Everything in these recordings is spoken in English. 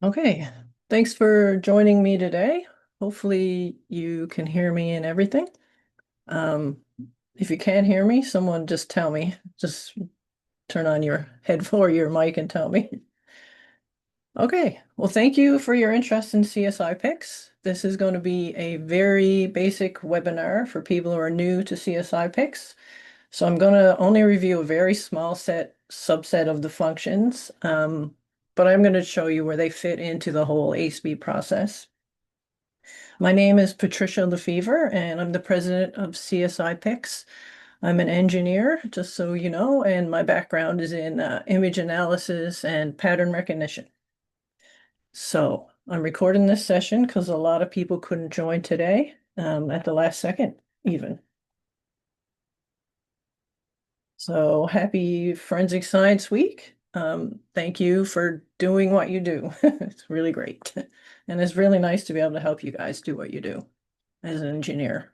Okay, thanks for joining me today. Hopefully you can hear me and everything. Um, if you can't hear me, someone just tell me. Just turn on your headphone or your mic and tell me. Okay, well, thank you for your interest in CSIpix. This is going to be a very basic webinar for people who are new to CSIpix. So I'm going to only review a very small subset of the functions, but I'm going to show you where they fit into the whole ASB process. My name is Patricia Lefevre, and I'm the president of CSIpix. I'm an engineer, just so you know, and my background is in image analysis and pattern recognition. So I'm recording this session because a lot of people couldn't join today, at the last second, even. So happy Forensic Science Week. Thank you for doing what you do. It's really great. And it's really nice to be able to help you guys do what you do as an engineer.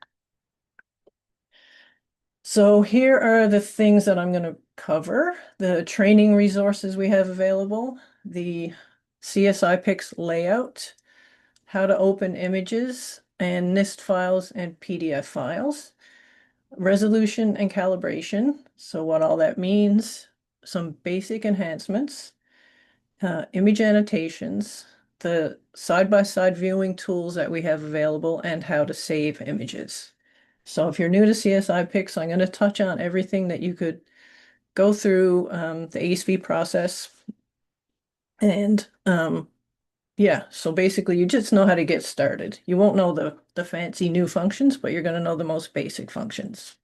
So here are the things that I'm going to cover. The training resources we have available, the CSIpix layout, how to open images and NIST files and PDF files, resolution and calibration. So what all that means, some basic enhancements, image annotations, the side-by-side viewing tools that we have available, and how to save images. So if you're new to CSIpix, I'm going to touch on everything that you could go through the ASV process. And yeah, so basically you just know how to get started. You won't know the fancy new functions, but you're going to know the most basic functions.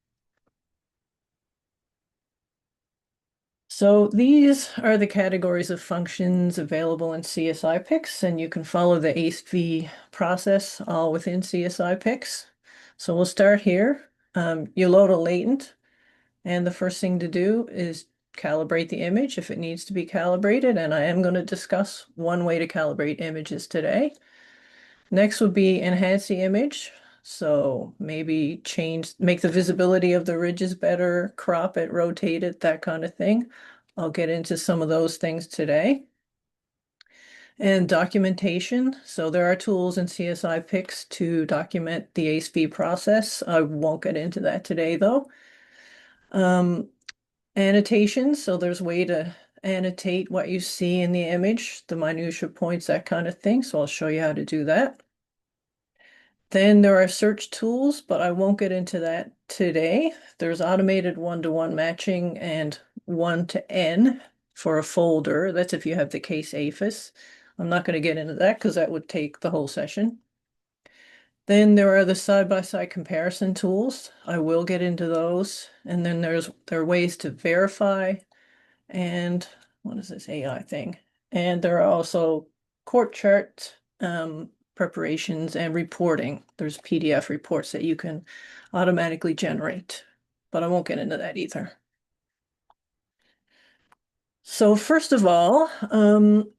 So these are the categories of functions available in CSIpix, and you can follow the ASV process all within CSIpix. So we'll start here. You load a latent, and the first thing to do is calibrate the image if it needs to be calibrated, and I am going to discuss one way to calibrate images today. Next would be enhance the image. So maybe make the visibility of the ridges better, crop it, rotate it, that kind of thing. I'll get into some of those things today. And documentation. So there are tools in CSIpix to document the ASV process. I won't get into that today though. Annotations. So there's a way to annotate what you see in the image, the minutia points, that kind of thing. So I'll show you how to do that. Then there are search tools, but I won't get into that today. There's automated one-to-one matching and one-to-N for a folder. That's if you have the case APHIS. I'm not going to get into that because that would take the whole session. Then there are the side-by-side comparison tools. I will get into those. And then there are ways to verify and what is this AI thing? And there are also court chart preparations and reporting. There's PDF reports that you can automatically generate, but I won't get into that either. So first of all,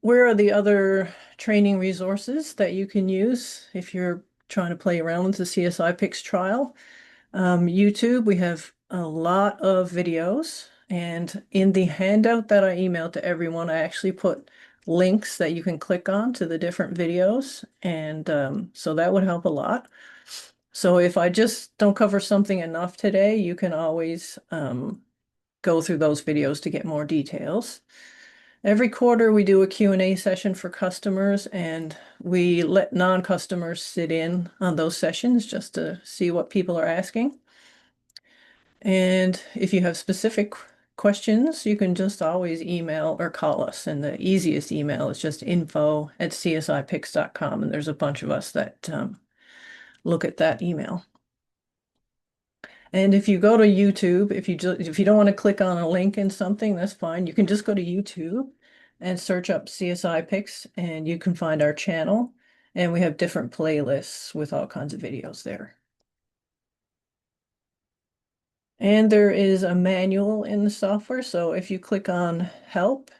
where are the other training resources that you can use if you're trying to play around with the CSIpix trial? YouTube, we have a lot of videos, and in the handout that I emailed to everyone, I actually put links that you can click on to the different videos, and so that would help a lot. So if I just don't cover something enough today, you can always go through those videos to get more details. Every quarter, we do a Q&A session for customers, and we let non-customers sit in on those sessions just to see what people are asking. And if you have specific questions, you can just always email or call us. And the easiest email is just info@csipix.com. And there's a bunch of us that look at that email. And if you go to YouTube, if you don't want to click on a link in something, that's fine. You can just go to YouTube and search up CSIpix, and you can find our channel. And we have different playlists with all kinds of videos there. And there is a manual in the software. So if you click on help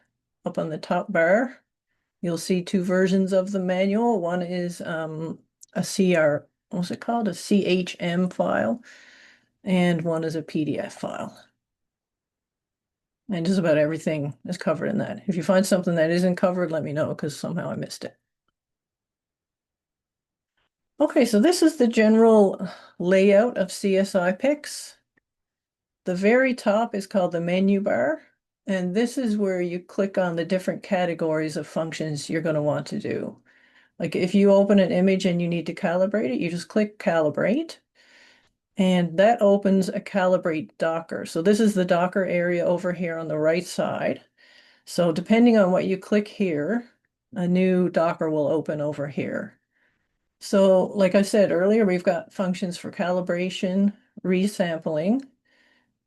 up on the top bar, you'll see two versions of the manual. One is a what's it called? A CHM file, and one is a PDF file. And just about everything is covered in that. If you find something that isn't covered, let me know because somehow I missed it. Okay, so this is the general layout of CSIpix. The very top is called the menu bar, and this is where you click on the different categories of functions you're going to want to do. Like if you open an image and you need to calibrate it, you just click calibrate, and that opens a calibrate Docker. So this is the Docker area over here on the right side. So depending on what you click here, a new Docker will open over here. So like I said earlier, we've got functions for calibration, resampling,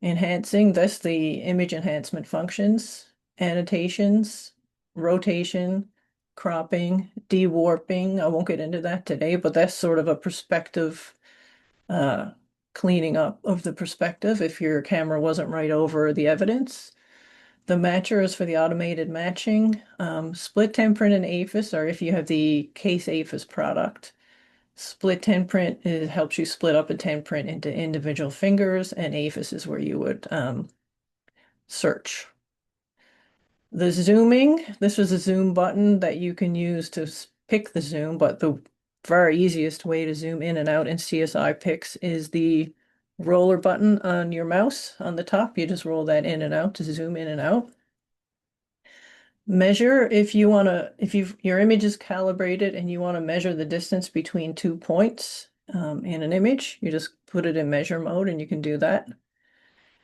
enhancing, that's the image enhancement functions, annotations, rotation, cropping, dewarping. I won't get into that today, but that's sort of a perspective, uh, cleaning up of the perspective if your camera wasn't right over the evidence. The matcher is for the automated matching. Split temprint and APHIS are if you have the case APHIS product. Split temprint helps you split up a temprint into individual fingers, and APHIS is where you would search. The zooming, this was a zoom button that you can use to pick the zoom, but the very easiest way to zoom in and out in CSIpix is the roller button on your mouse on the top. You just roll that in and out to zoom in and out. Measure if you want to, if your image is calibrated and you want to measure the distance between 2 points in an image, you just put it in measure mode and you can do that.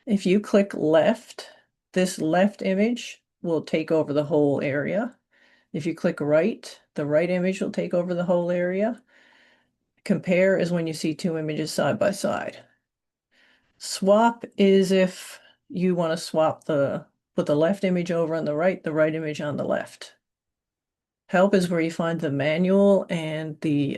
If you click left, this left image will take over the whole area. If you click right, the right image will take over the whole area. Compare is when you see two images side by side. Swap is if you want to swap put the left image over on the right image on the left. Help is where you find the manual and you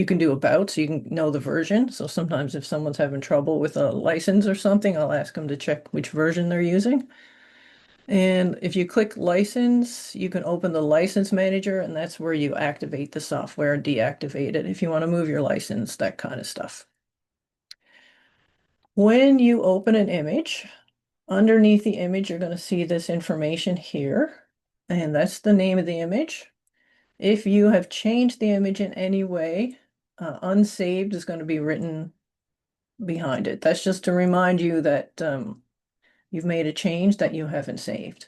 can do about, so you can know the version. So sometimes if someone's having trouble with a license or something, I'll ask them to check which version they're using. And if you click license, you can open the license manager, and that's where you activate the software and deactivate it if you want to move your license, that kind of stuff. When you open an image, underneath the image, you're going to see this information here, and that's the name of the image. If you have changed the image in any way, unsaved is going to be written behind it. That's just to remind you that you've made a change that you haven't saved.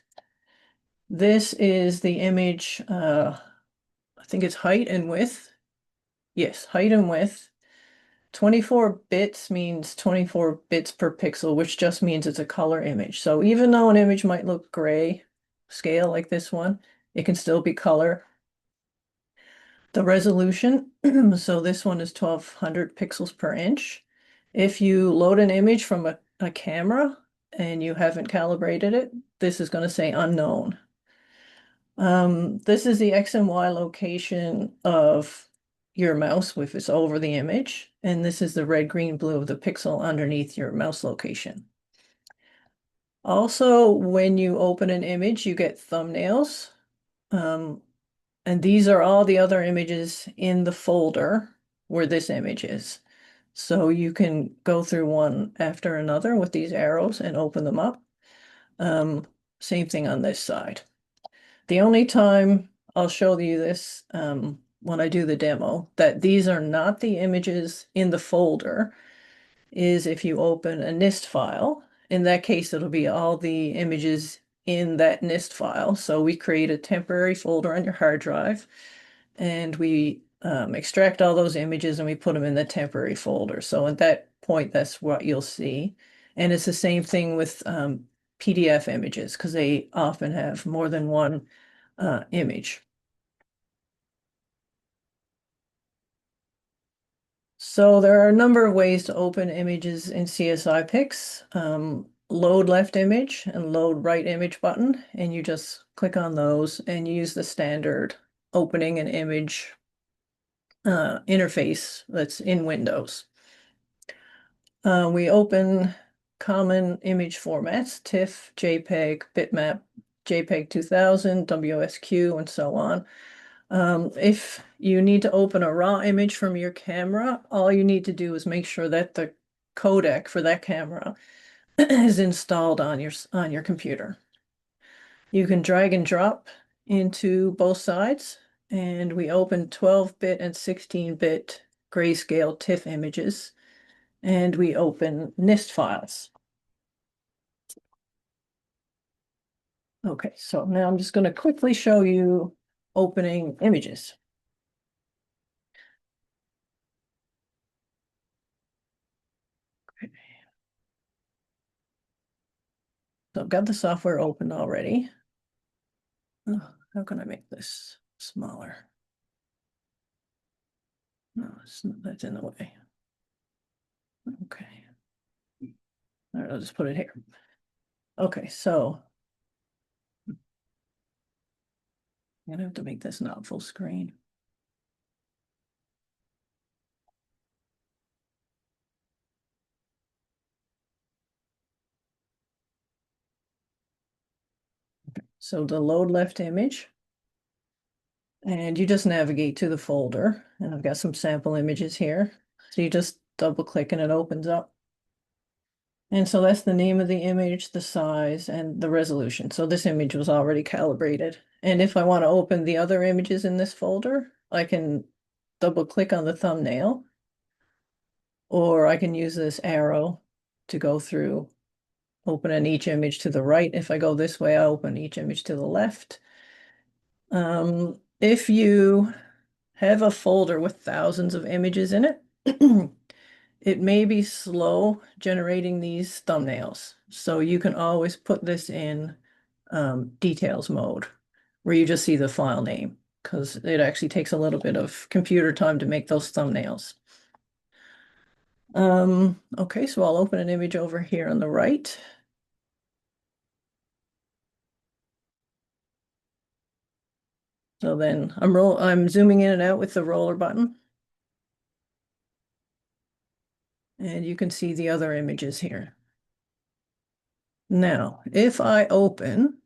This is the image, I think it's height and width. Yes, height and width. 24 bits means 24 bits per pixel, which just means it's a color image. So even though an image might look gray scale like this one, it can still be color. The resolution, so this one is 1200 pixels per inch. If you load an image from a camera and you haven't calibrated it, this is going to say unknown. This is the X and Y location of your mouse if it's over the image, and this is the red, green, blue of the pixel underneath your mouse location. Also, when you open an image, you get thumbnails. And these are all the other images in the folder where this image is. So you can go through one after another with these arrows and open them up. Same thing on this side. The only time I'll show you this when I do the demo, that these are not the images in the folder, is if you open a NIST file. In that case, it'll be all the images in that NIST file. So we create a temporary folder on your hard drive, and we extract all those images and we put them in the temporary folder. So at that point, that's what you'll see. And it's the same thing with PDF images because they often have more than one image. So there are a number of ways to open images in CSIpix. Load left image and load right image button, and you just click on those and use the standard opening an image interface that's in Windows. We open common image formats, TIFF, JPEG, bitmap, JPEG 2000, WSQ, and so on. If you need to open a raw image from your camera, all you need to do is make sure that the codec for that camera is installed on your computer. You can drag and drop into both sides, and we open 12-bit and 16-bit grayscale TIFF images, and we open NIST files. Okay, so now I'm just going to quickly show you opening images. Okay. So I've got the software open already. Oh, how can I make this smaller? No, that's in the way. Okay. All right, I'll just put it here. Okay, so I'm gonna have to make this not full screen. So the load left image, and you just navigate to the folder, and I've got some sample images here. So you just double click and it opens up. And so that's the name of the image, the size, and the resolution. So this image was already calibrated. And if I want to open the other images in this folder, I can double click on the thumbnail, or I can use this arrow to go through, opening each image to the right. If I go this way, I open each image to the left. If you have a folder with thousands of images in it, it may be slow generating these thumbnails. So you can always put this in details mode, where you just see the file name, because it actually takes a little bit of computer time to make those thumbnails. Okay, so I'll open an image over here on the right. So then I'm zooming in and out with the roller button. And you can see the other images here. Now, if I open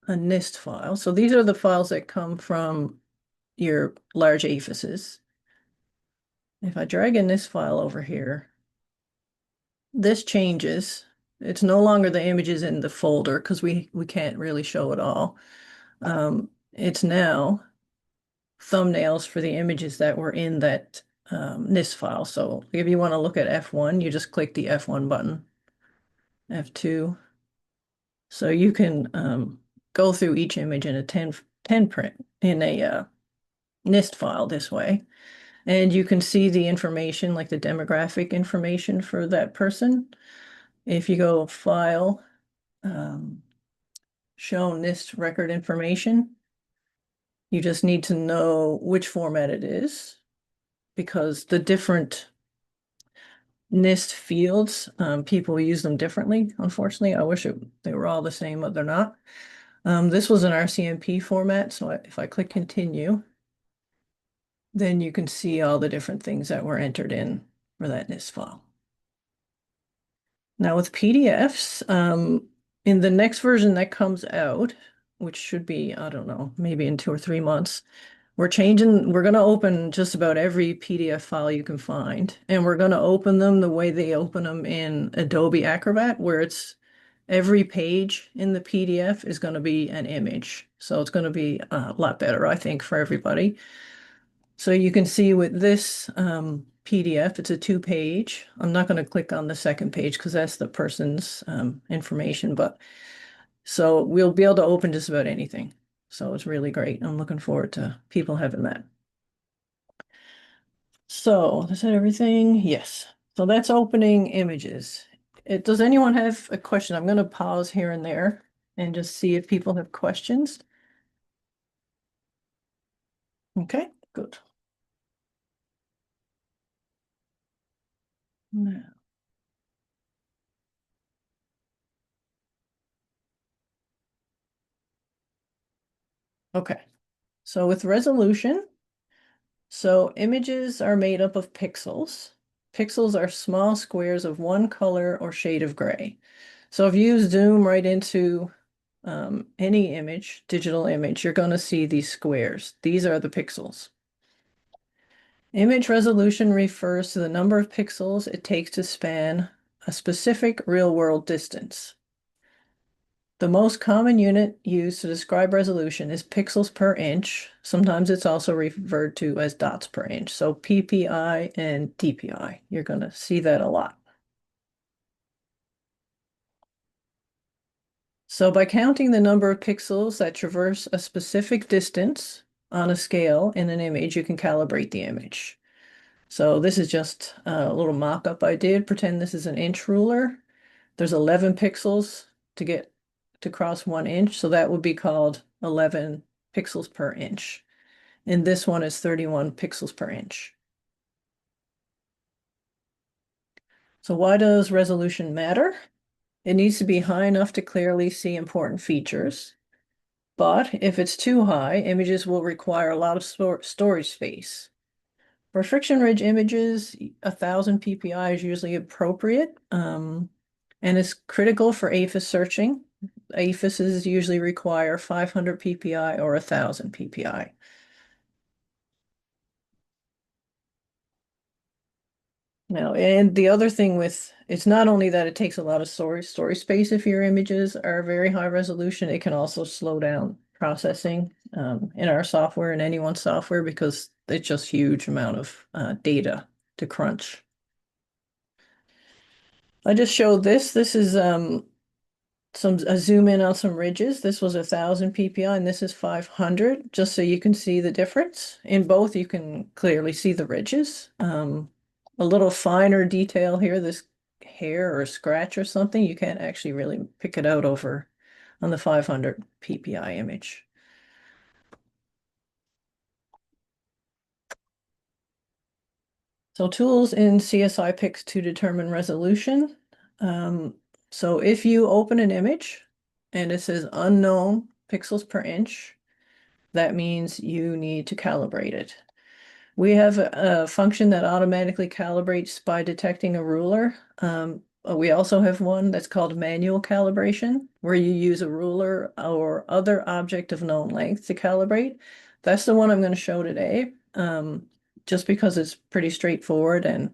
a NIST file, so these are the files that come from your large aphises. If I drag in this file over here, this changes. It's no longer the images in the folder because we can't really show it all. It's now thumbnails for the images that were in that NIST file. So if you want to look at F1, you just click the F1 button, F2. So you can go through each image in a 10 print in a NIST file this way. And you can see the information, like the demographic information for that person. If you go File, Show NIST Record Information, you just need to know which format it is, because the different NIST fields, people use them differently, unfortunately. I wish they were all the same, but they're not. This was an RCMP format, so if I click Continue, then you can see all the different things that were entered in for that NIST file. Now with PDFs, in the next version that comes out, which should be, I don't know, maybe in 2 or 3 months, we're going to open just about every PDF file you can find, and we're going to open them the way they open them in Adobe Acrobat, where it's every page in the PDF is going to be an image. So it's going to be a lot better, I think, for everybody. So you can see with this PDF, it's a 2-page. I'm not going to click on the second page because that's the person's information, but so we'll be able to open just about anything. So it's really great. I'm looking forward to people having that. So is that everything? Yes. So that's opening images. Does anyone have a question? I'm going to pause here and there and just see if people have questions. Okay, good. Now, okay, so with resolution, so images are made up of pixels. Pixels are small squares of one color or shade of gray. So if you zoom right into any image, digital image, you're going to see these squares. These are the pixels. Image resolution refers to the number of pixels it takes to span a specific real-world distance. The most common unit used to describe resolution is pixels per inch. Sometimes it's also referred to as dots per inch. So PPI and DPI. You're going to see that a lot. So by counting the number of pixels that traverse a specific distance on a scale in an image, you can calibrate the image. So this is just a little mock-up I did. Pretend this is an inch ruler. There's 11 pixels to get to cross 1 inch, so that would be called 11 pixels per inch. And this one is 31 pixels per inch. So why does resolution matter? It needs to be high enough to clearly see important features. But if it's too high, images will require a lot of storage space. For friction ridge images, 1,000 ppi is usually appropriate, and it's critical for APHIS searching. APHISs usually require 500 ppi or 1,000 ppi. Now, and the other thing with it's not only that it takes a lot of storage space if your images are very high resolution, it can also slow down processing in our software and anyone's software because it's just huge amount of data to crunch. I just showed this. This is a zoom in on some ridges. This was 1,000 ppi and this is 500, just so you can see the difference. In both, you can clearly see the ridges. A little finer detail here, this hair or scratch or something, you can't actually really pick it out over on the 500 ppi image. So tools in CSIpix to determine resolution. So if you open an image and it says unknown pixels per inch, that means you need to calibrate it. We have a function that automatically calibrates by detecting a ruler. We also have one that's called manual calibration, where you use a ruler or other object of known length to calibrate. That's the one I'm going to show today, just because it's pretty straightforward and,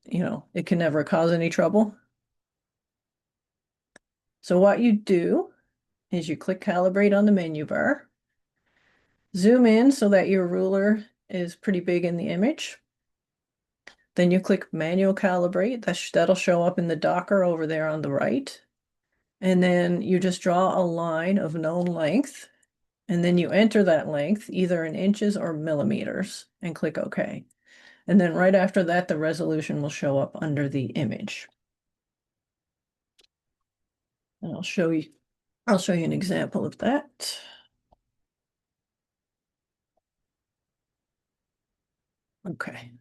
it can never cause any trouble. So what you do is you click calibrate on the menu bar, zoom in so that your ruler is pretty big in the image. Then you click manual calibrate. That'll show up in the Docker over there on the right. And then you just draw a line of known length. And then you enter that length either in inches or millimeters and click OK. And then right after that, the resolution will show up under the image. And I'll show you an example of that. Okay.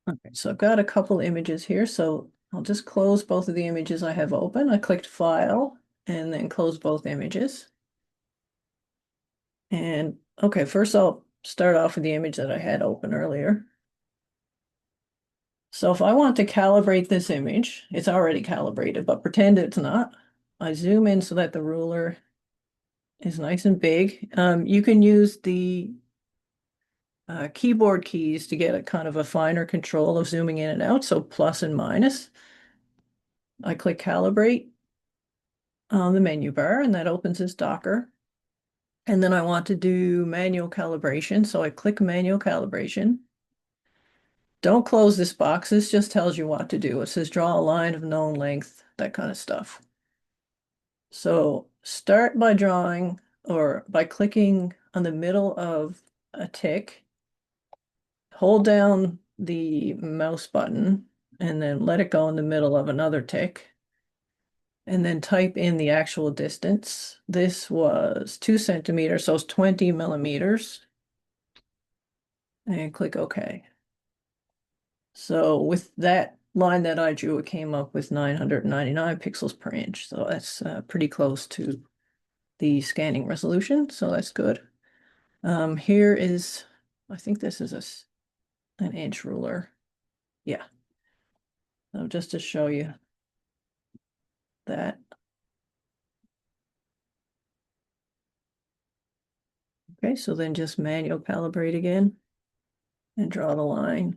Okay, so I've got a couple images here, so I'll just close both of the images I have open. I clicked File and then close both images. And okay, first I'll start off with the image that I had open earlier. So if I want to calibrate this image, it's already calibrated, but pretend it's not. I zoom in so that the ruler is nice and big. You can use the keyboard keys to get a kind of a finer control of zooming in and out, so plus and minus. I click calibrate on the menu bar, and that opens this Docker. And then I want to do manual calibration, so I click manual calibration. Don't close this box. This just tells you what to do. It says draw a line of known length, that kind of stuff. So start by drawing or by clicking on the middle of a tick, hold down the mouse button, and then let it go in the middle of another tick. And then type in the actual distance. This was 2 centimeters, so it's 20 millimeters. And click OK. So with that line that I drew, it came up with 999 pixels per inch. So that's pretty close to the scanning resolution. So that's good. Here is, I think this is an inch ruler. Yeah. So just to show you that. Okay, so then just manual calibrate again and draw the line.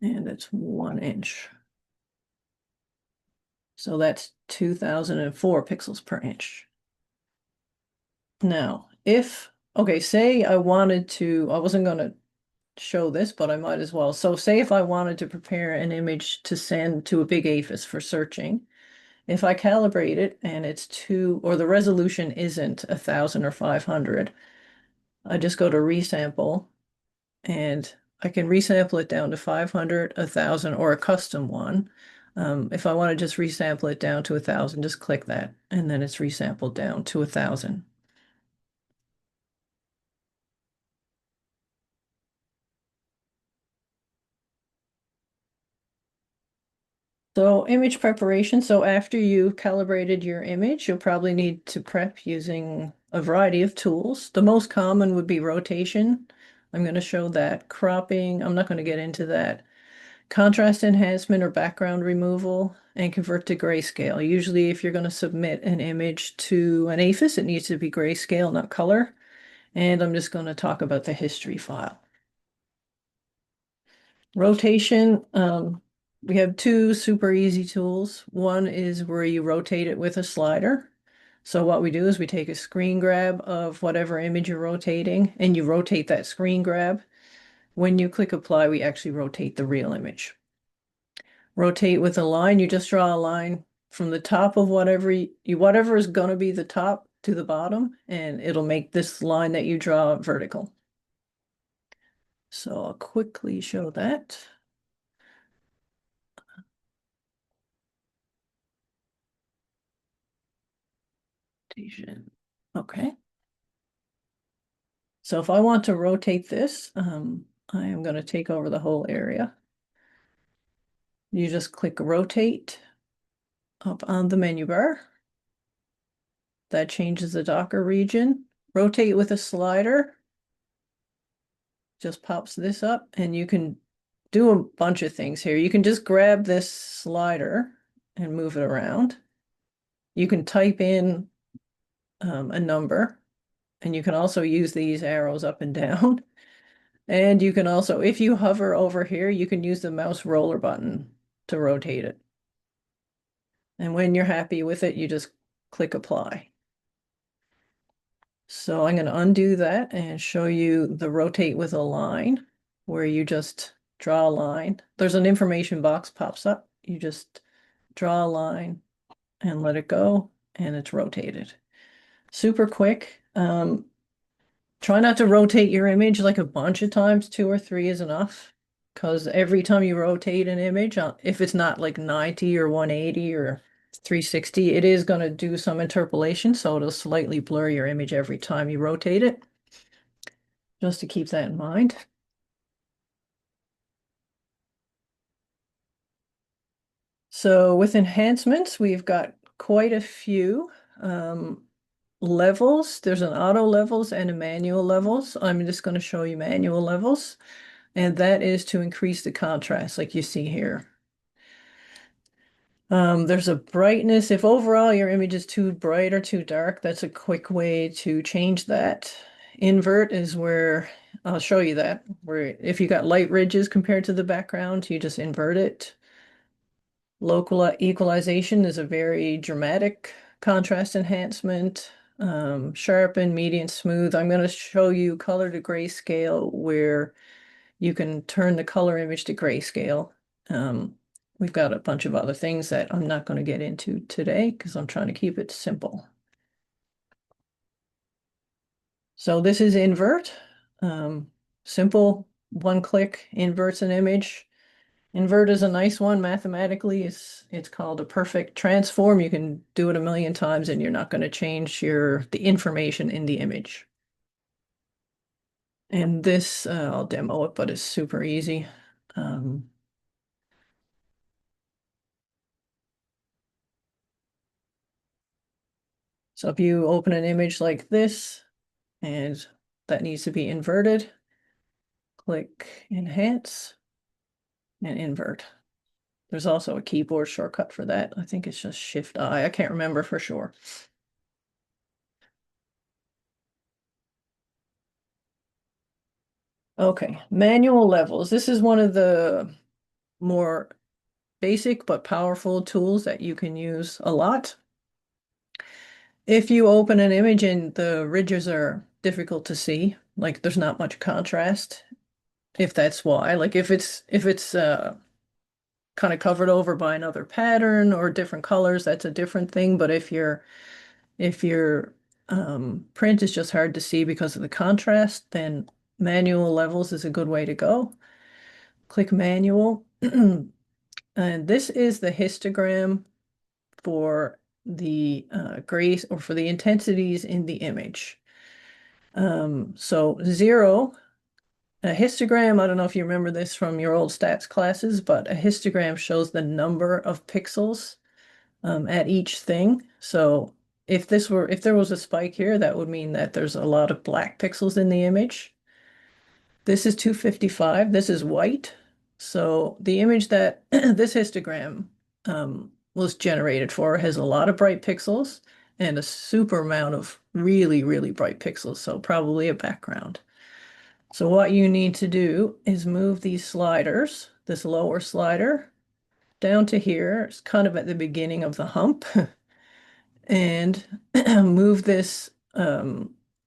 And it's 1 inch. So that's 2004 pixels per inch. Now, okay, say I wanted to, I wasn't going to show this, but I might as well. So say if I wanted to prepare an image to send to a big APHIS for searching, if I calibrate it and it's or the resolution isn't 1000 or 500, I just go to resample and I can resample it down to 500, 1000, or a custom one. If I want to just resample it down to 1000, just click that, and then it's resampled down to 1000. So image preparation. So after you calibrated your image, you'll probably need to prep using a variety of tools. The most common would be rotation. I'm going to show that. Cropping, I'm not going to get into that. Contrast enhancement or background removal, and convert to grayscale. Usually if you're going to submit an image to an APHIS, it needs to be grayscale, not color. And I'm just going to talk about the history file. Rotation, we have two super easy tools. One is where you rotate it with a slider. So what we do is we take a screen grab of whatever image you're rotating, and you rotate that screen grab. When you click apply, we actually rotate the real image. Rotate with a line, you just draw a line from the top of whatever is going to be the top to the bottom, and it'll make this line that you draw vertical. So I'll quickly show that. Okay. So if I want to rotate this, I am going to take over the whole area. You just click rotate up on the menu bar. That changes the Docker region. Rotate with a slider. Just pops this up, and you can do a bunch of things here. You can just grab this slider and move it around. You can type in a number, and you can also use these arrows up and down. And you can also, if you hover over here, you can use the mouse roller button to rotate it. And when you're happy with it, you just click apply. So I'm going to undo that and show you the rotate with a line, where you just draw a line. There's an information box pops up. You just draw a line and let it go, and it's rotated. Super quick. Try not to rotate your image like a bunch of times. 2 or 3 is enough, because every time you rotate an image, if it's not like 90 or 180 or 360, it is going to do some interpolation, so it'll slightly blur your image every time you rotate it. Just to keep that in mind. So with enhancements, we've got quite a few levels. There's an auto levels and a manual levels. I'm just going to show you manual levels, and that is to increase the contrast like you see here. There's a brightness. If overall your image is too bright or too dark, that's a quick way to change that. Invert is where, I'll show you that, where if you got light ridges compared to the background, you just invert it. Local equalization is a very dramatic contrast enhancement. Sharpen, median, smooth. I'm going to show you color to grayscale, where you can turn the color image to grayscale. We've got a bunch of other things that I'm not going to get into today because I'm trying to keep it simple. So this is invert. Simple, one click inverts an image. Invert is a nice one mathematically. It's called a perfect transform. You can do it a million times and you're not going to change the information in the image. And this, I'll demo it, but it's super easy. So if you open an image like this, and that needs to be inverted, click enhance and invert. There's also a keyboard shortcut for that. I think it's just Shift I. I can't remember for sure. Okay, manual levels. This is one of the more basic but powerful tools that you can use a lot. If you open an image and the ridges are difficult to see, like there's not much contrast, if that's why, like if it's kind of covered over by another pattern or different colors, that's a different thing. But if your print is just hard to see because of the contrast, then manual levels is a good way to go. Click manual. And this is the histogram for the grays or for the intensities in the image. So 0, a histogram, I don't know if you remember this from your old stats classes, but a histogram shows the number of pixels at each thing. So if there was a spike here, that would mean that there's a lot of black pixels in the image. This is 255. This is white. So the image that this histogram was generated for has a lot of bright pixels and a super amount of really, really bright pixels. So probably a background. So what you need to do is move these sliders, this lower slider down to here. It's kind of at the beginning of the hump. And move this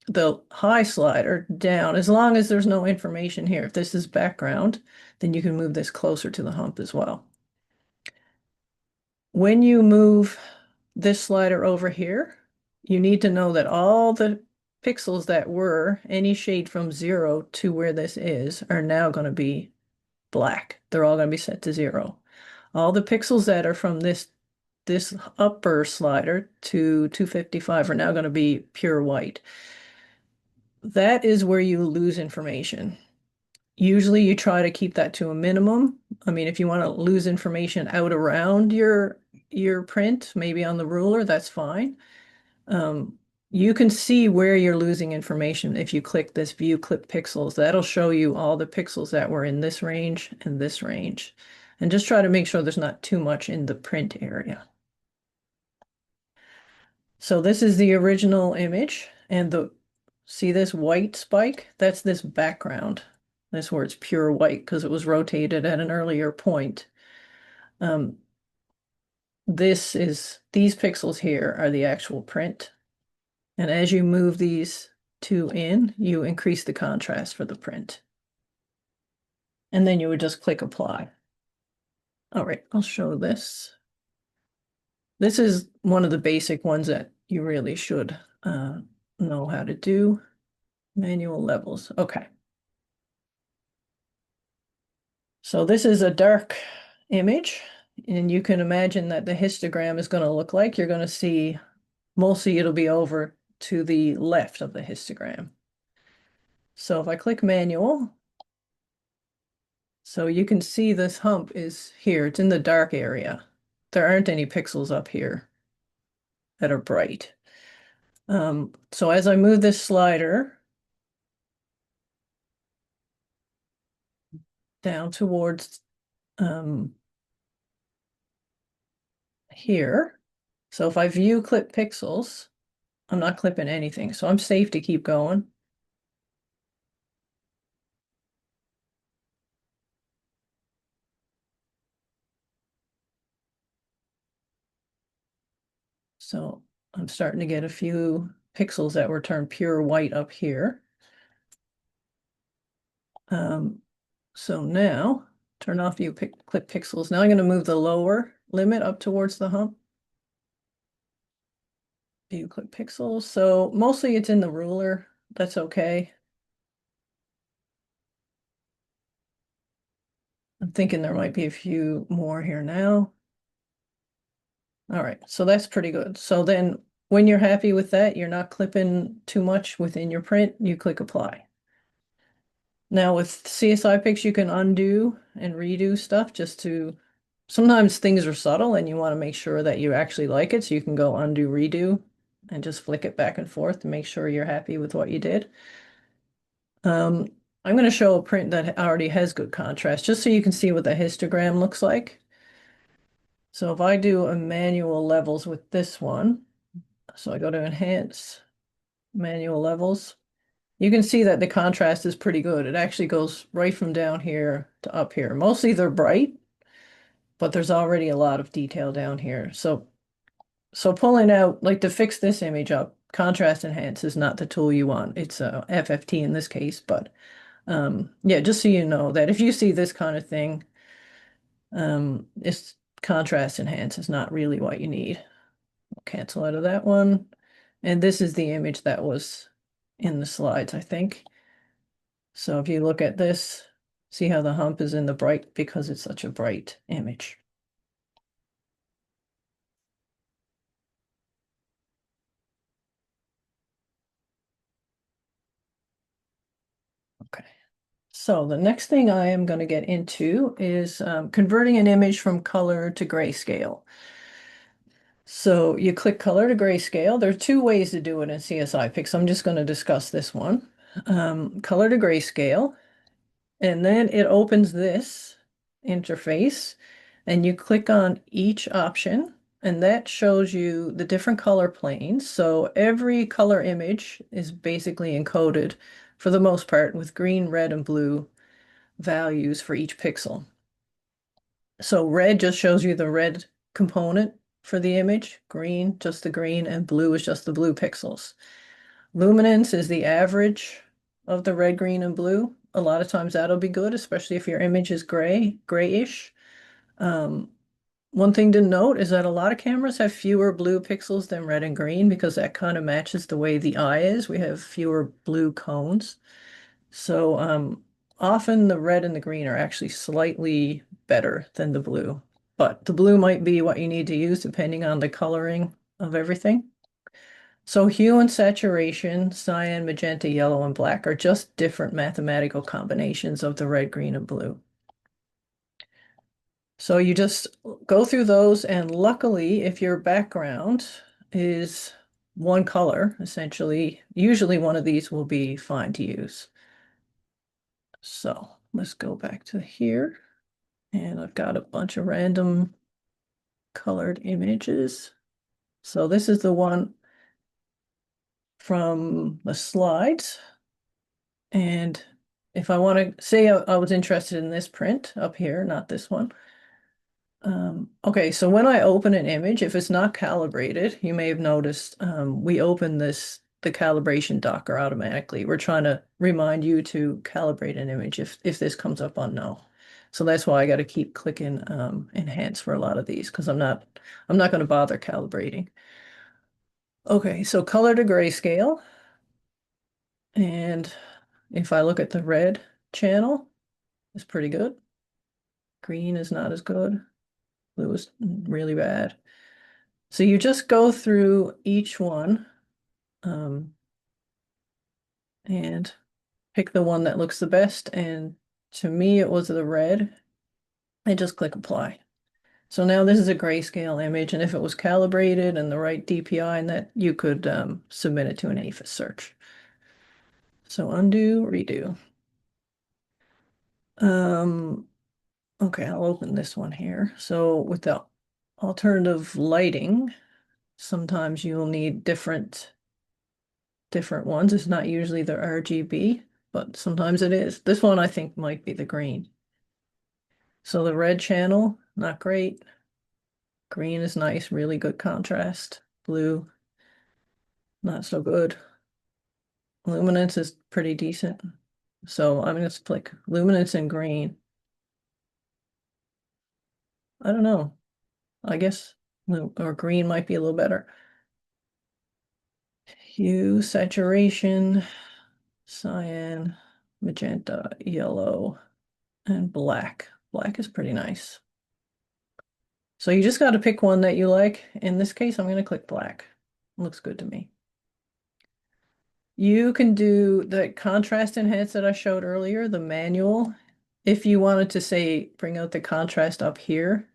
the high slider down as long as there's no information here. If this is background, then you can move this closer to the hump as well. When you move this slider over here, you need to know that all the pixels that were any shade from 0 to where this is are now going to be black. They're all going to be set to 0. All the pixels that are from this upper slider to 255 are now going to be pure white. That is where you lose information. Usually you try to keep that to a minimum. I mean, if you want to lose information out around your print, maybe on the ruler, that's fine. You can see where you're losing information if you click this view clip pixels. That'll show you all the pixels that were in this range and this range. And just try to make sure there's not too much in the print area. So this is the original image, and see this white spike? That's this background. That's where it's pure white because it was rotated at an earlier point. Um, these pixels here are the actual print. And as you move these two in, you increase the contrast for the print. And then you would just click apply. All right, I'll show this. This is one of the basic ones that you really should know how to do. Manual levels. Okay. So this is a dark image, and you can imagine that the histogram is going to look like you're going to see mostly it'll be over to the left of the histogram. So if I click manual, so you can see this hump is here. It's in the dark area. There aren't any pixels up here that are bright. So as I move this slider down towards here, so if I view clip pixels, I'm not clipping anything, so I'm safe to keep going. So I'm starting to get a few pixels that were turned pure white up here. So now turn off view clip pixels. Now I'm going to move the lower limit up towards the hump. View clip pixels. So mostly it's in the ruler. That's okay. I'm thinking there might be a few more here now. All right, so that's pretty good. So then when you're happy with that, you're not clipping too much within your print, you click apply. Now with CSIpix, you can undo and redo stuff just to, sometimes things are subtle and you want to make sure that you actually like it. So you can go undo, redo and just flick it back and forth to make sure you're happy with what you did. I'm going to show a print that already has good contrast just so you can see what the histogram looks like. So if I do a manual levels with this one, so I go to enhance manual levels. you can see that the contrast is pretty good. It actually goes right from down here to up here. Mostly they're bright, but there's already a lot of detail down here. So pulling out, like to fix this image up, contrast enhance is not the tool you want. It's a FFT in this case, but yeah, just so you know that if you see this kind of thing, it's contrast enhance is not really what you need. I'll cancel out of that one. And this is the image that was in the slides, I think. So if you look at this, see how the hump is in the bright because it's such a bright image. Okay. So the next thing I am going to get into is converting an image from color to grayscale. So you click color to grayscale. There are two ways to do it in CSIpix. I'm just going to discuss this one. Color to grayscale. And then it opens this interface and you click on each option and that shows you the different color planes. So every color image is basically encoded for the most part with green, red, and blue values for each pixel. So red just shows you the red component for the image, green, just the green, and blue is just the blue pixels. Luminance is the average of the red, green, and blue. A lot of times that'll be good, especially if your image is grayish. Um, One thing to note is that a lot of cameras have fewer blue pixels than red and green because that kind of matches the way the eye is. We have fewer blue cones. So often the red and the green are actually slightly better than the blue, but the blue might be what you need to use depending on the coloring of everything. So hue and saturation, cyan, magenta, yellow, and black are just different mathematical combinations of the red, green, and blue. So you just go through those, and luckily, if your background is one color, essentially, usually one of these will be fine to use. So let's go back to here, and I've got a bunch of random colored images. So this is the one from the slides. And if I want to say I was interested in this print up here, not this one. Okay, so when I open an image, if it's not calibrated, you may have noticed we open the calibration docker automatically. We're trying to remind you to calibrate an image if this comes up on no. So that's why I got to keep clicking enhance for a lot of these because I'm not going to bother calibrating. Okay, so color to grayscale. And if I look at the red channel, it's pretty good. Green is not as good. Blue is really bad. So you just go through each one and pick the one that looks the best. And to me, it was the red. I just click apply. So now this is a grayscale image, and if it was calibrated and the right DPI and that, you could submit it to an APHIS search. So undo, redo. Okay, I'll open this one here. So with the alternative lighting, sometimes you'll need different ones. It's not usually the RGB, but sometimes it is. This one I think might be the green. So the red channel, not great. Green is nice, really good contrast. Blue, not so good. Luminance is pretty decent. So I'm going to click luminance and green. I don't know. I guess or green might be a little better. Hue, saturation, cyan, magenta, yellow, and black. Black is pretty nice. So you just got to pick one that you like. In this case, I'm going to click black. Looks good to me. You can do the contrast enhance that I showed earlier, the manual. If you wanted to say, bring out the contrast up here,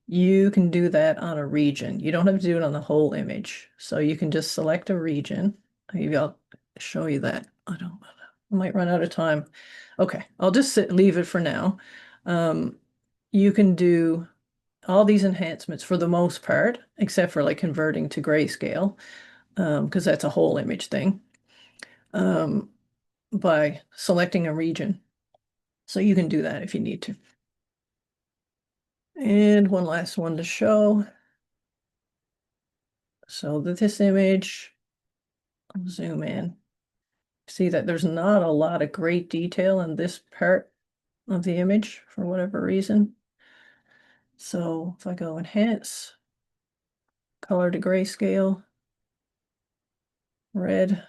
you can do that on a region. You don't have to do it on the whole image. So you can just select a region. Maybe I'll show you that. I might run out of time. Okay, I'll just leave it for now. You can do all these enhancements for the most part, except for like converting to grayscale, because that's a whole image thing. by selecting a region. So you can do that if you need to. And one last one to show. So this image, I'll zoom in. See that there's not a lot of great detail in this part of the image for whatever reason. So if I go enhance, color to grayscale, red,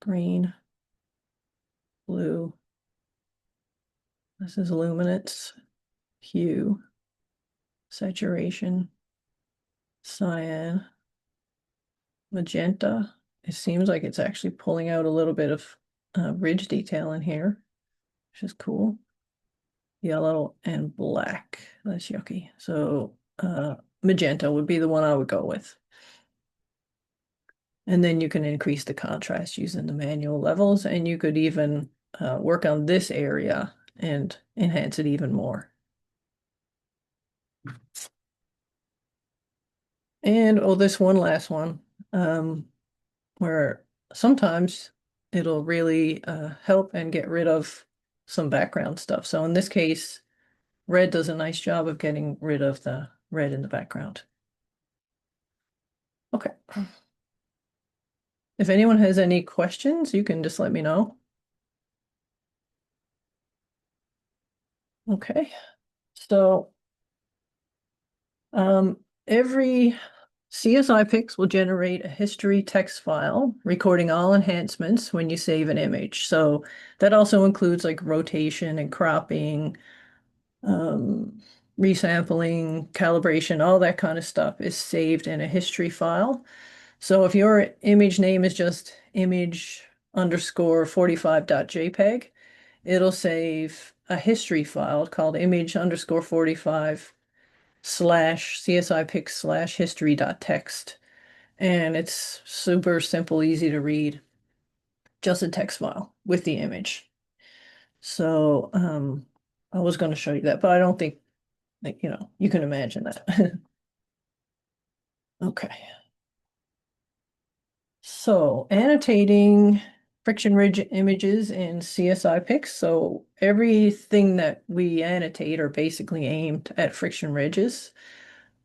green, blue, this is luminance, hue, saturation, cyan, magenta. It seems like it's actually pulling out a little bit of ridge detail in here, which is cool. Yellow and black. That's yucky. So magenta would be the one I would go with. And then you can increase the contrast using the manual levels, and you could even work on this area and enhance it even more. And oh, this one last one, where sometimes it'll really help and get rid of some background stuff. So in this case, red does a nice job of getting rid of the red in the background. Okay. If anyone has any questions, you can just let me know. Okay. So every CSIpix will generate a history text file recording all enhancements when you save an image. So that also includes like rotation and cropping, resampling, calibration, all that kind of stuff is saved in a history file. So if your image name is just image underscore 45.jpg, it'll save a history file called image underscore 45 slash CSIpix slash history.txt. And it's super simple, easy to read, just a text file with the image. So I was going to show you that, but I don't think that, you can imagine that. Okay. So annotating friction ridge images in CSIpix. So everything that we annotate are basically aimed at friction ridges.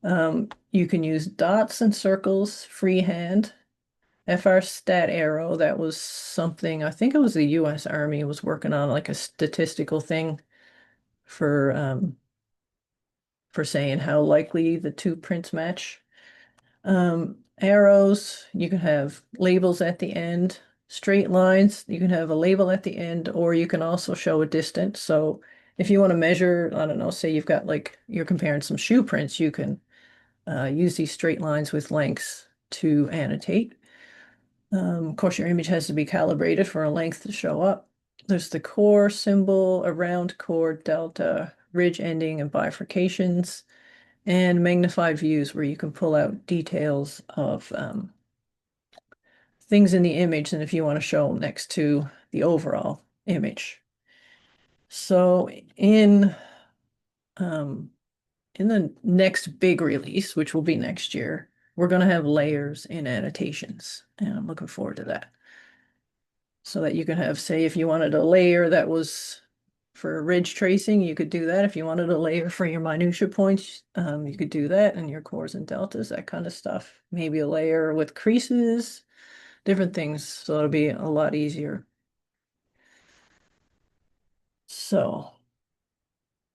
You can use dots and circles freehand. FR stat arrow, that was something, I think it was the US Army was working on like a statistical thing for saying how likely the two prints match. Arrows, you can have labels at the end. Straight lines, you can have a label at the end, or you can also show a distance. So if you want to measure, I don't know, say you've got like, you're comparing some shoe prints, you can use these straight lines with lengths to annotate. Of course, your image has to be calibrated for a length to show up. There's the core symbol, a round core, delta, ridge ending, and bifurcations, and magnified views where you can pull out details of things in the image and if you want to show them next to the overall image. So um, in the next big release, which will be next year, we're going to have layers in annotations, and I'm looking forward to that. So that you can have, say, if you wanted a layer that was for ridge tracing, you could do that. If you wanted a layer for your minutia points, you could do that, and your cores and deltas, that kind of stuff. Maybe a layer with creases, different things. So it'll be a lot easier. So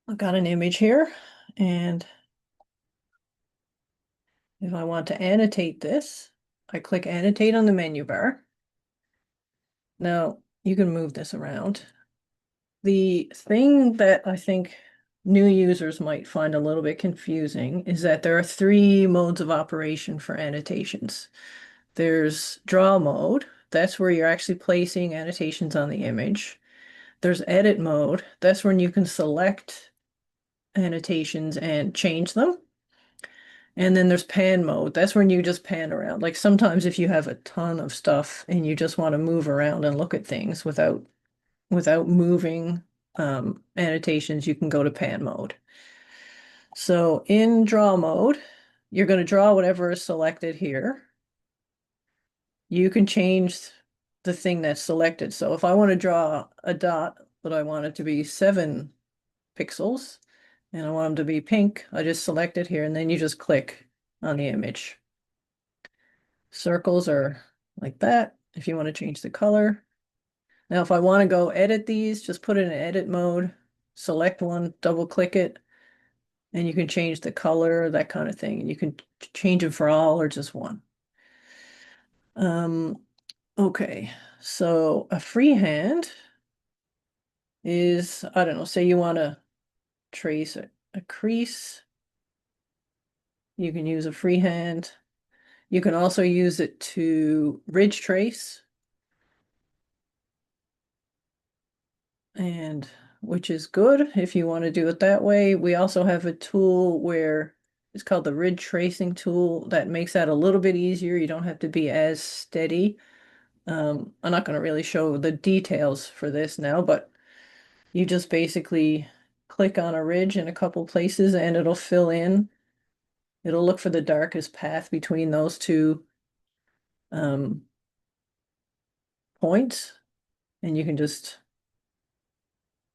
I've got an image here, and if I want to annotate this, I click annotate on the menu bar. Now you can move this around. The thing that I think new users might find a little bit confusing is that there are three modes of operation for annotations. There's draw mode, that's where you're actually placing annotations on the image. There's edit mode, that's when you can select annotations and change them. And then there's pan mode, that's when you just pan around. Like sometimes if you have a ton of stuff and you just want to move around and look at things without moving annotations, you can go to pan mode. So in draw mode, you're going to draw whatever is selected here. You can change the thing that's selected. So if I want to draw a dot, but I want it to be 7 pixels, and I want them to be pink, I just select it here, and then you just click on the image. Circles are like that, if you want to change the color. Now, if I want to go edit these, just put it in edit mode, select one, double click it, and you can change the color, that kind of thing. And you can change it for all or just one. Okay, so a freehand is, I don't know, say you want to trace a crease. You can use a freehand. You can also use it to ridge trace, and which is good if you want to do it that way. We also have a tool where it's called the ridge tracing tool that makes that a little bit easier. You don't have to be as steady. I'm not going to really show the details for this now, but you just basically click on a ridge in a couple places and it'll fill in. It'll look for the darkest path between those two points, and you can just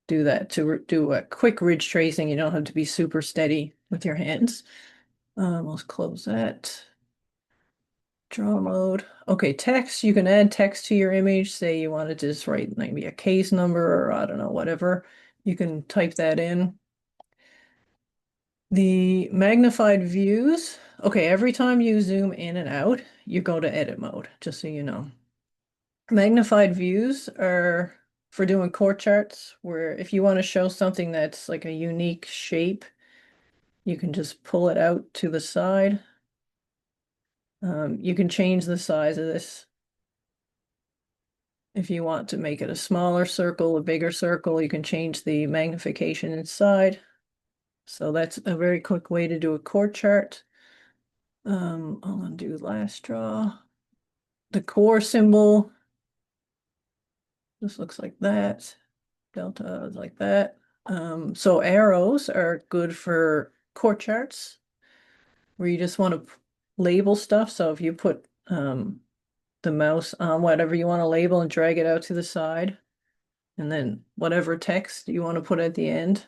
do that to do a quick ridge tracing. You don't have to be super steady with your hands. Let's close that. Draw mode. Okay, text. You can add text to your image. Say you wanted to just write maybe a case number or I don't know, whatever. You can type that in. The magnified views. Okay, every time you zoom in and out, you go to edit mode, just so you know. Magnified views are for doing chord charts, where if you want to show something that's like a unique shape, you can just pull it out to the side. You can change the size of this if you want to make it a smaller circle, a bigger circle. You can change the magnification inside. So that's a very quick way to do a chord chart. I'll undo last draw. The core symbol just looks like that. Delta is like that. So arrows are good for chord charts where you just want to label stuff. So if you put the mouse on whatever you want to label and drag it out to the side, and then whatever text you want to put at the end.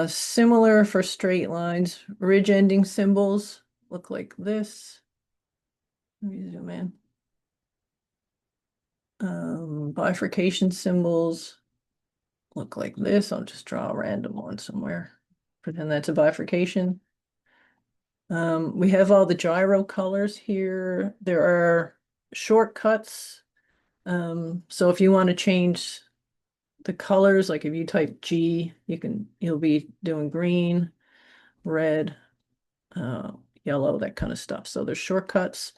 Similar for straight lines. Ridge ending symbols look like this. Let me zoom in. Bifurcation symbols look like this. I'll just draw a random one somewhere. Pretend that's a bifurcation. We have all the gyro colors here. There are shortcuts. So if you want to change the colors, like if you type G, you'll be doing green, red, yellow, that kind of stuff. So there's shortcuts.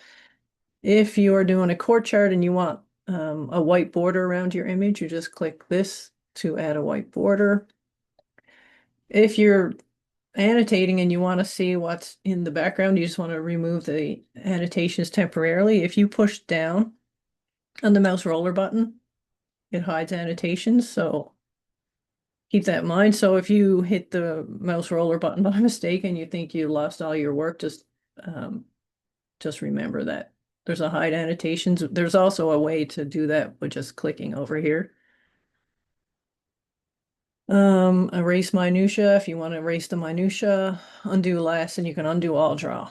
If you are doing a chord chart and you want a white border around your image, you just click this to add a white border. If you're annotating and you want to see what's in the background, you just want to remove the annotations temporarily. If you push down on the mouse roller button, it hides annotations. So keep that in mind. So if you hit the mouse roller button by mistake and you think you lost all your work, just remember that there's a hide annotations. There's also a way to do that with just clicking over here. Erase minutia if you want to erase the minutia, undo last, and you can undo all draw.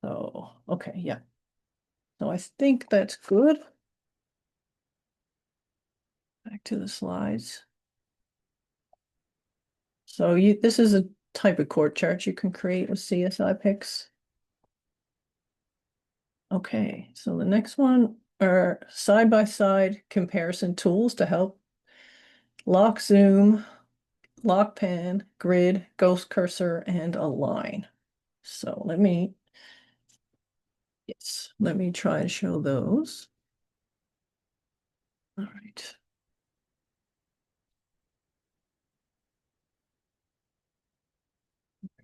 So, okay, yeah. So I think that's good. Back to the slides. So this is a type of chord chart you can create with CSIpix. Okay, so the next one are side-by-side comparison tools to help lock zoom, lock pan, grid, ghost cursor, and align. So let me try and show those. All right.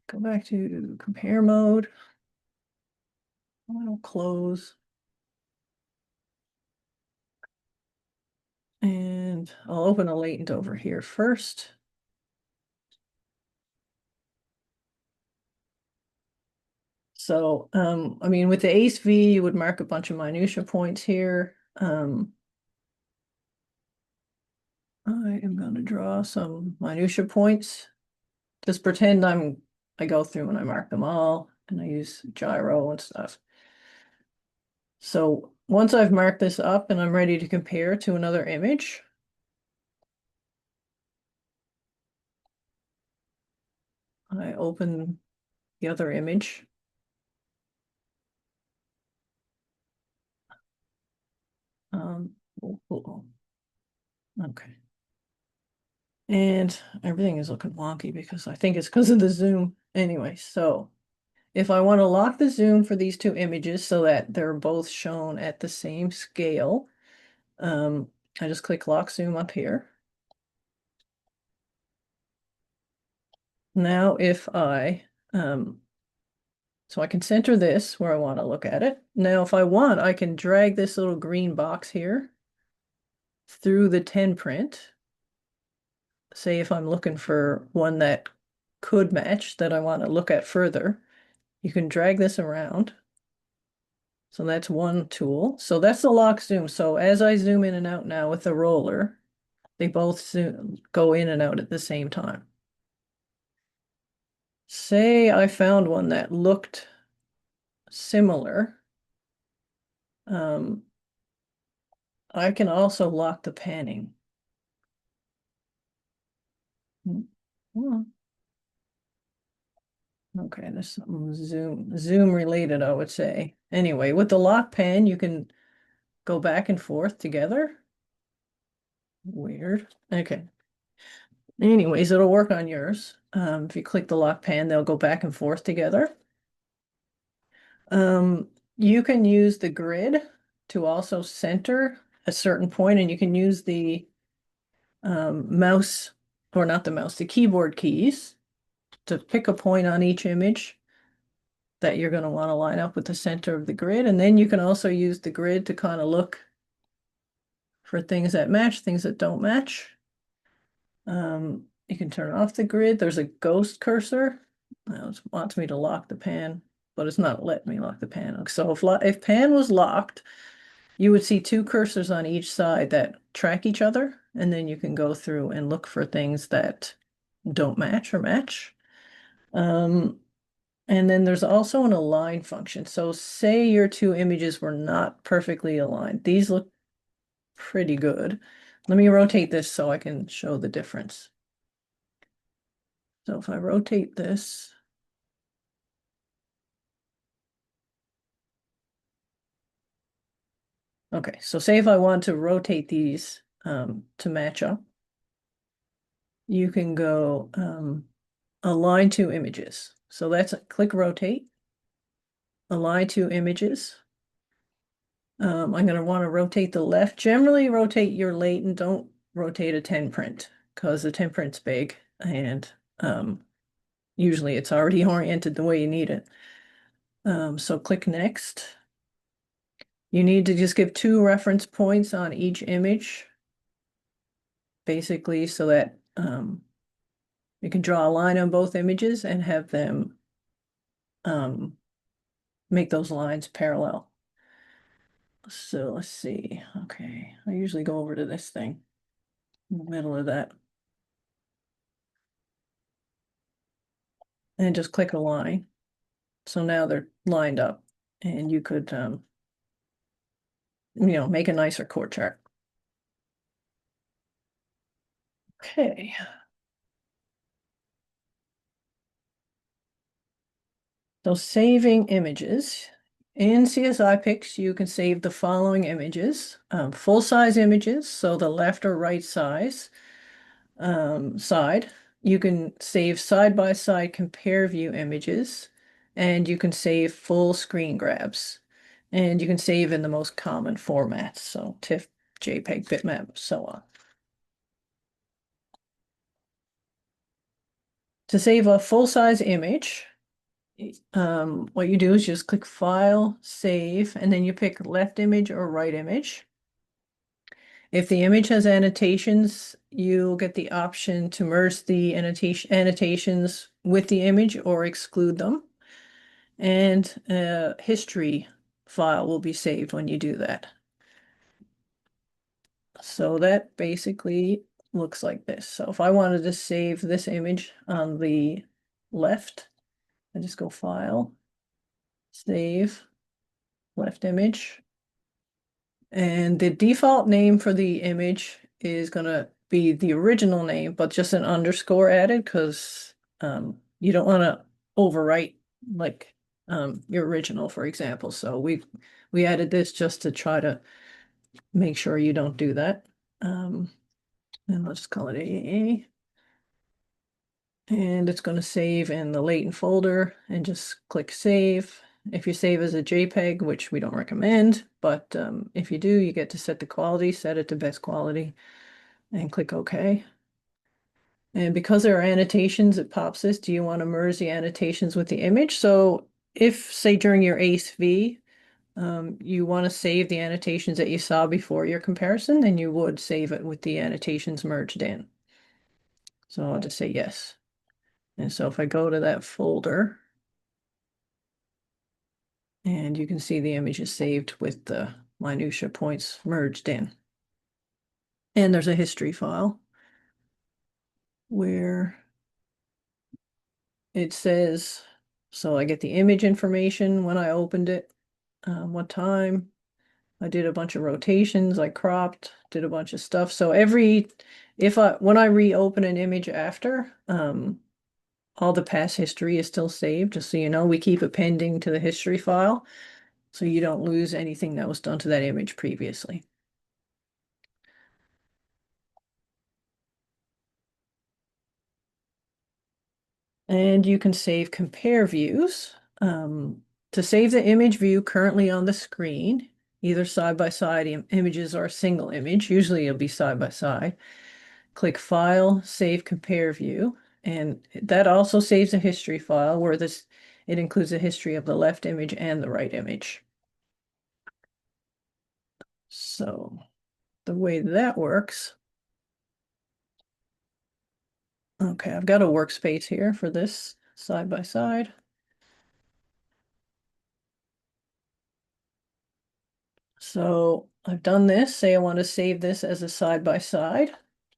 Go back to compare mode. I'll close. And I'll open a latent over here first. So, I mean, with the ace V, you would mark a bunch of minutia points here. I am going to draw some minutia points. Just pretend I go through and I mark them all, and I use gyro and stuff. So once I've marked this up and I'm ready to compare to another image, I open the other image. Okay. And everything is looking wonky because I think it's because of the zoom. Anyway, so if I want to lock the zoom for these two images so that they're both shown at the same scale, I just click lock zoom up here. Now if so I can center this where I want to look at it. Now if I want, I can drag this little green box here through the 10 print. Say if I'm looking for one that could match that I want to look at further, you can drag this around. So that's one tool. So that's the lock zoom. So as I zoom in and out now with the roller, they both go in and out at the same time. Say I found one that looked similar. I can also lock the panning. Hmm. Okay, there's something zoom related, I would say. Anyway, with the lock pan, you can go back and forth together. Weird. Okay. Anyways, it'll work on yours. If you click the lock pan, they'll go back and forth together. You can use the grid to also center a certain point, and you can use the mouse, or not the mouse, the keyboard keys to pick a point on each image that you're going to want to line up with the center of the grid. And then you can also use the grid to kind of look for things that match, things that don't match. You can turn off the grid. There's a ghost cursor. Now it wants me to lock the pan, but it's not letting me lock the pan. So if pan was locked, you would see two cursors on each side that track each other, and then you can go through and look for things that don't match or match. And then there's also an align function. So say your two images were not perfectly aligned. These look pretty good. Let me rotate this so I can show the difference. So if I rotate this, okay, so say if I want to rotate these to match up, you can go align two images. So that's click rotate, align two images. I'm going to want to rotate the left. Generally rotate your latent, don't rotate a 10 print because the 10 print's big and usually it's already oriented the way you need it. So click next. You need to just give 2 reference points on each image, basically, so that you can draw a line on both images and have them make those lines parallel. So let's see. Okay, I usually go over to this thing in the middle of that and just click a line. So now they're lined up, and you could make a nicer chord chart. Okay. So saving images. In CSIpix, you can save the following images. Full-size images, so the left or right side. You can save side-by-side compare view images, and you can save full screen grabs. And you can save in the most common formats, so TIFF, JPEG, bitmap, so on. To save a full-size image, what you do is just click File, Save, and then you pick left image or right image. If the image has annotations, you'll get the option to merge the annotations with the image or exclude them. and a history file will be saved when you do that. So that basically looks like this. So if I wanted to save this image on the left, I just go File, Save, Left Image. And the default name for the image is going to be the original name, but just an underscore added because you don't want to overwrite like your original, for example. So we added this just to try to make sure you don't do that. And let's call it AAA. And it's going to save in the latent folder and just click save. If you save as a JPEG, which we don't recommend, but if you do, you get to set the quality, set it to best quality, and click OK. And because there are annotations, it pops this. Do you want to merge the annotations with the image? So if, say, during your ACE-V, you want to save the annotations that you saw before your comparison, then you would save it with the annotations merged in. So I'll just say yes. And so if I go to that folder, and you can see the image is saved with the minutia points merged in. And there's a history file where it says, so I get the image information when I opened it, what time. I did a bunch of rotations, I cropped, did a bunch of stuff. So when I reopen an image after, all the past history is still saved, just so you know. We keep appending to the history file so you don't lose anything that was done to that image previously. And you can save compare views. To save the image view currently on the screen, either side by side images or a single image, usually it'll be side by side. Click File, Save Compare View, and that also saves a history file where it includes a history of the left image and the right image. So the way that works, okay, I've got a workspace here for this side by side. So I've done this. Say I want to save this as a side by side.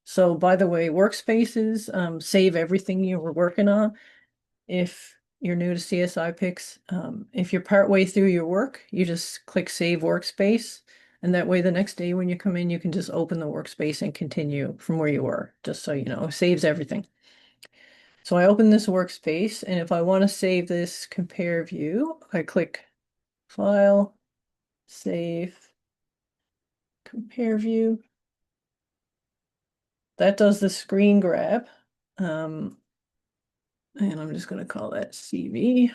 So by the way, workspaces save everything you were working on. If you're new to CSIpix, if you're partway through your work, you just click Save Workspace. And that way the next day when you come in, you can just open the workspace and continue from where you were, just so you know, it saves everything. So I open this workspace, and if I want to save this compare view, I click File, Save, Compare View. That does the screen grab. And I'm just going to call that CV.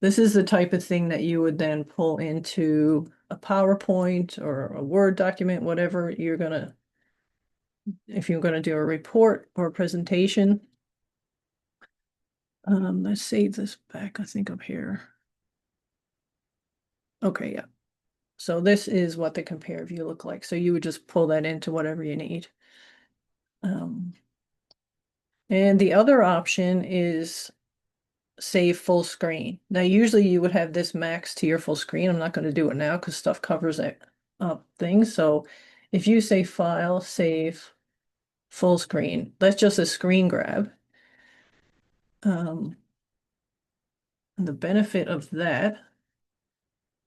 This is the type of thing that you would then pull into a PowerPoint or a Word document, whatever you're going to, if you're going to do a report or a presentation. Let's save this back, I think, up here. Okay, yeah. So this is what the compare view look like. So you would just pull that into whatever you need. And the other option is save full screen. Now, usually you would have this max to your full screen. I'm not going to do it now because stuff covers it up things. So if you say File, Save, Full Screen, that's just a screen grab. And the benefit of that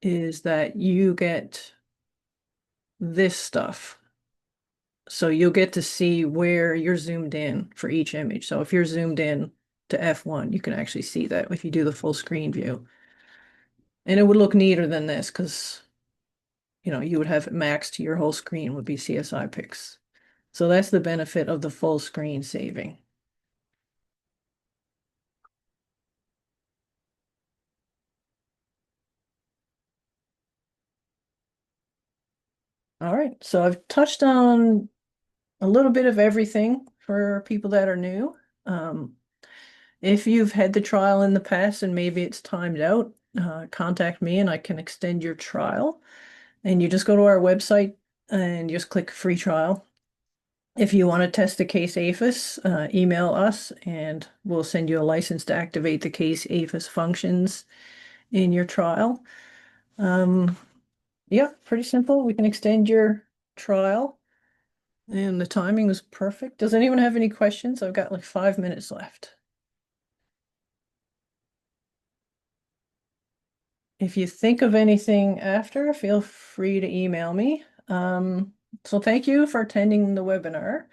is that you get this stuff. So you'll get to see where you're zoomed in for each image. So if you're zoomed in to F1, you can actually see that if you do the full screen view. And it would look neater than this because, you know, you would have it maxed to your whole screen would be CSIpix. So that's the benefit of the full screen saving. All right, so I've touched on a little bit of everything for people that are new. If you've had the trial in the past and maybe it's timed out, contact me and I can extend your trial. And you just go to our website and just click free trial. If you want to test the case APHIS, email us and we'll send you a license to activate the case APHIS functions in your trial. Yeah, pretty simple. We can extend your trial and the timing was perfect. Does anyone have any questions? I've got like 5 minutes left. If you think of anything after, feel free to email me. So thank you for attending the webinar.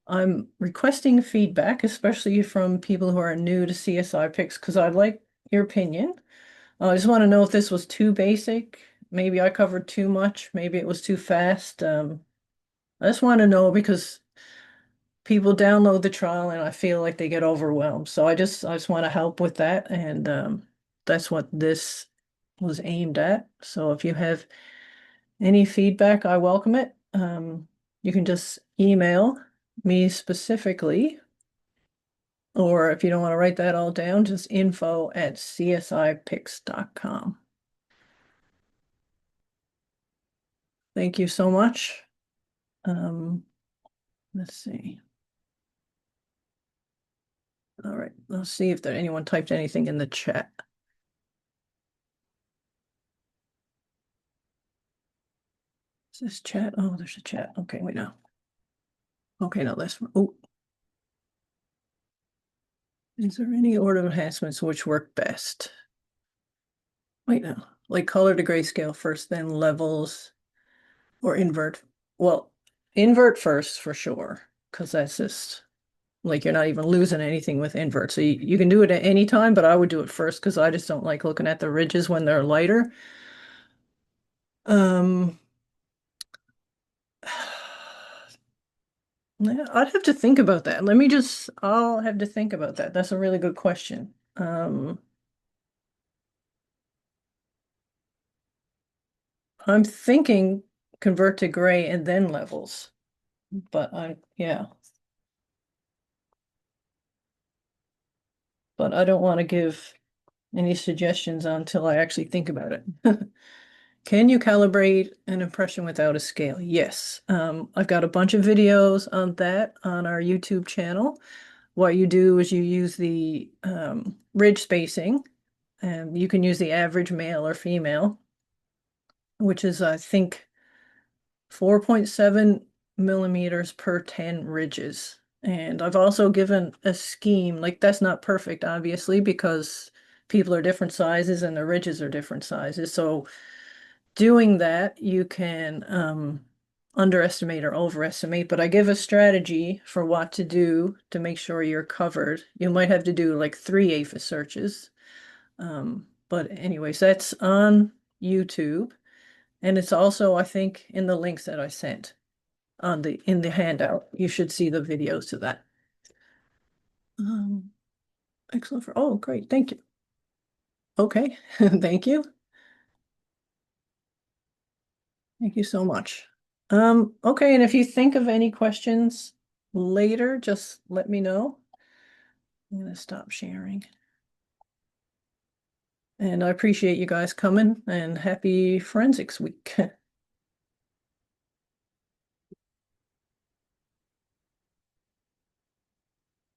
I'm requesting feedback, especially from people who are new to CSIpix, because I'd like your opinion. I just want to know if this was too basic. Maybe I covered too much. Maybe it was too fast. I just want to know because people download the trial and I feel like they get overwhelmed. So I just want to help with that. And that's what this was aimed at. So if you have any feedback, I welcome it. You can just email me specifically, or if you don't want to write that all down, just info@csipix.com. Thank you so much. Let's see. All right, let's see if there anyone typed anything in the chat. Is this chat? Oh, there's a chat. Okay, wait now. Okay, now that's oh. Is there any order of enhancements which work best? Wait now. Like color to grayscale first, then levels or invert. Well, invert first for sure, because that's just like you're not even losing anything with invert. So you can do it at any time, but I would do it first because I just don't like looking at the ridges when they're lighter. Um, yeah, I'd have to think about that. I'll have to think about that. That's a really good question. I'm thinking convert to gray and then levels, yeah, but I don't want to give any suggestions until I actually think about it. Can you calibrate an impression without a scale? Yes. I've got a bunch of videos on that on our YouTube channel. What you do is you use the ridge spacing, and you can use the average male or female, which is, I think, 4.7 millimeters per 10 ridges. And I've also given a scheme, like that's not perfect, obviously, because people are different sizes and the ridges are different sizes. So doing that, you can underestimate or overestimate, but I give a strategy for what to do to make sure you're covered. You might have to do like 3 APHIS searches. But anyways, that's on YouTube. And it's also, I think, in the links that I sent in the handout. You should see the videos to that. Excellent oh, great. Thank you. Okay. Thank you. Thank you so much. Okay, and if you think of any questions later, just let me know. I'm gonna stop sharing. And I appreciate you guys coming and happy forensics week.